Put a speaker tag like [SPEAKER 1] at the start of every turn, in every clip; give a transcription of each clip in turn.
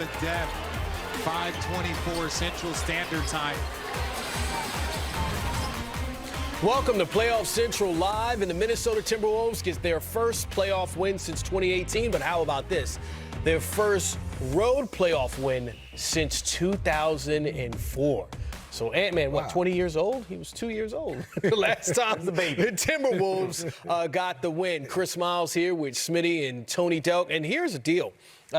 [SPEAKER 1] the depth. 5:24 Central Standard Time.
[SPEAKER 2] Welcome to Playoff Central Live, and the Minnesota Timberwolves get their first playoff win since 2018. But how about this? Their first road playoff win since 2004. So Ant-Man, what, 20 years old? He was 2 years old the last time the Timberwolves got the win. Chris Miles here with Smitty and Tony Delk. And here's the deal.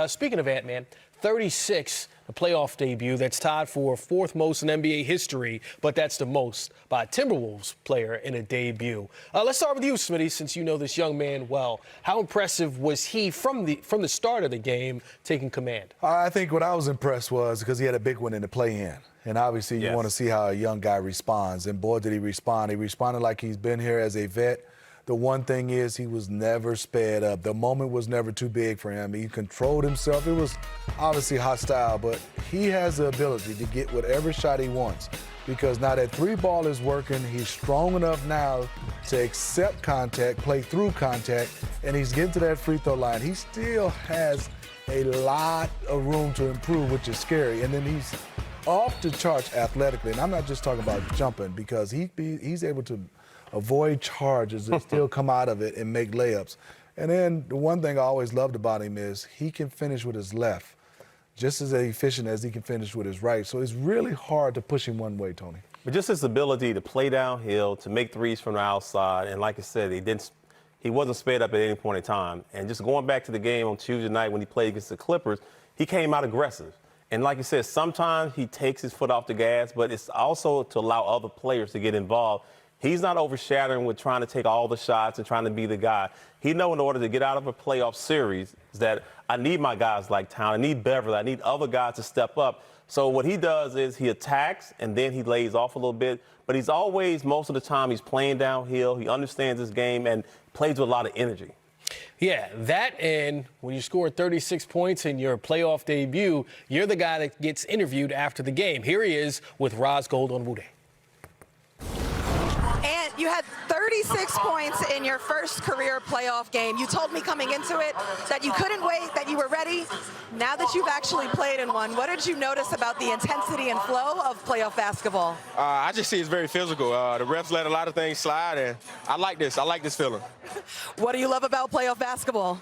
[SPEAKER 2] Speaking of Ant-Man, 36, a playoff debut. That's tied for fourth most in NBA history, but that's the most by a Timberwolves player in a debut. Let's start with you, Smitty, since you know this young man well. How impressive was he from the start of the game taking command?
[SPEAKER 3] I think what I was impressed was because he had a big one in the play-in. And obviously you want to see how a young guy responds. And boy, did he respond. He responded like he's been here as a vet. The one thing is he was never sped up. The moment was never too big for him. He controlled himself. It was obviously hostile, but he has the ability to get whatever shot he wants. Because now that three ball is working, he's strong enough now to accept contact, play through contact, and he's getting to that free throw line. He still has a lot of room to improve, which is scary. And then he's off the charts athletically, and I'm not just talking about jumping, because he's able to avoid charges and still come out of it and make layups. And then the one thing I always loved about him is he can finish with his left just as efficient as he can finish with his right. So it's really hard to push him one way, Tony.
[SPEAKER 4] But just his ability to play downhill, to make threes from the outside, and like I said, he wasn't sped up at any point in time. And just going back to the game on Tuesday night when he played against the Clippers, he came out aggressive. And like you said, sometimes he takes his foot off the gas, but it's also to allow other players to get involved. He's not overshadowing with trying to take all the shots and trying to be the guy. He knows in order to get out of a playoff series that I need my guys like Town, I need Beverly, I need other guys to step up. So what he does is he attacks and then he lays off a little bit. But he's always, most of the time, he's playing downhill. He understands his game and plays with a lot of energy.
[SPEAKER 2] Yeah, that, and when you score 36 points in your playoff debut, you're the guy that gets interviewed after the game. Here he is with Roz Gold on Wude.
[SPEAKER 5] And you had 36 points in your first career playoff game. You told me coming into it that you couldn't wait, that you were ready. Now that you've actually played in one, what did you notice about the intensity and flow of playoff basketball?
[SPEAKER 6] I just see it's very physical. The refs let a lot of things slide, and I like this. I like this feeling.
[SPEAKER 5] What do you love about playoff basketball?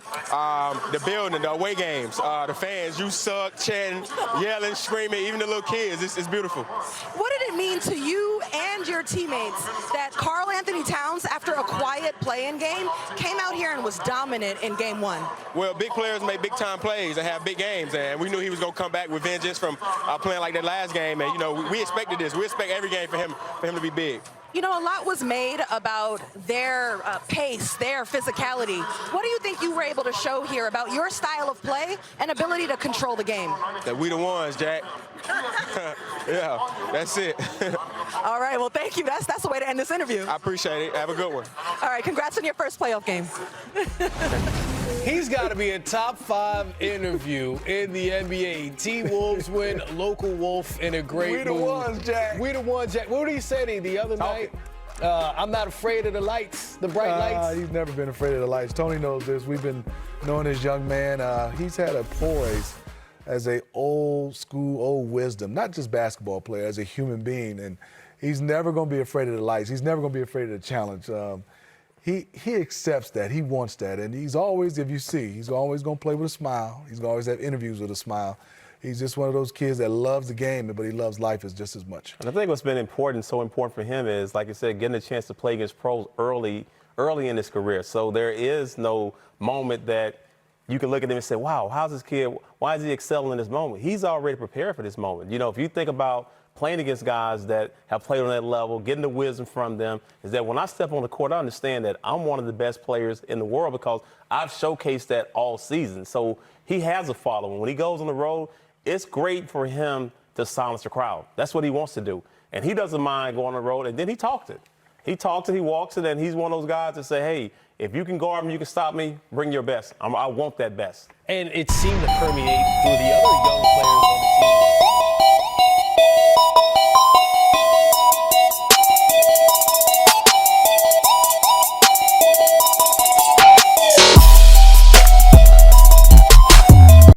[SPEAKER 6] The building, the away games, the fans, you suck, chanting, yelling, screaming, even the little kids. It's beautiful.
[SPEAKER 5] What did it mean to you and your teammates that Karl Anthony Towns, after a quiet play-in game, came out here and was dominant in game one?
[SPEAKER 6] Well, big players make big-time plays and have big games, and we knew he was going to come back with vengeance from playing like that last game. And, you know, we expected this. We expect every game for him to be big.
[SPEAKER 5] You know, a lot was made about their pace, their physicality. What do you think you were able to show here about your style of play and ability to control the game?
[SPEAKER 6] That we the ones, Jack. Yeah, that's it.
[SPEAKER 5] All right, well, thank you. That's the way to end this interview.
[SPEAKER 6] I appreciate it. Have a good one.
[SPEAKER 5] All right, congrats on your first playoff game.
[SPEAKER 2] He's got to be a top 5 interview in the NBA. T-Wolves win, local Wolf in a great mood.
[SPEAKER 3] We the ones, Jack.
[SPEAKER 2] We the ones, Jack. What did he say the other night? I'm not afraid of the lights, the bright lights.
[SPEAKER 3] He's never been afraid of the lights. Tony knows this. We've been knowing this young man. He's had a poise as a old school, old wisdom, not just basketball player, as a human being. And he's never going to be afraid of the lights. He's never going to be afraid of the challenge. He accepts that. He wants that. And he's always, if you see, he's always going to play with a smile. He's going to always have interviews with a smile. He's just one of those kids that loves the game, but he loves life just as much.
[SPEAKER 4] And I think what's been so important for him is, like I said, getting a chance to play against pros early in his career. So there is no moment that you can look at him and say, wow, how's this kid, why is he excelling in this moment? He's already prepared for this moment. You know, if you think about playing against guys that have played on that level, getting the wisdom from them, is that when I step on the court, I understand that I'm one of the best players in the world because I've showcased that all season. So he has a following. When he goes on the road, it's great for him to silence the crowd. That's what he wants to do. And he doesn't mind going on the road, and then he talks it. He talks it, he walks it, and he's one of those guys that say, hey, if you can guard me, you can stop me, bring your best. I want that best.
[SPEAKER 2] And it seemed to permeate through the other young players on the team.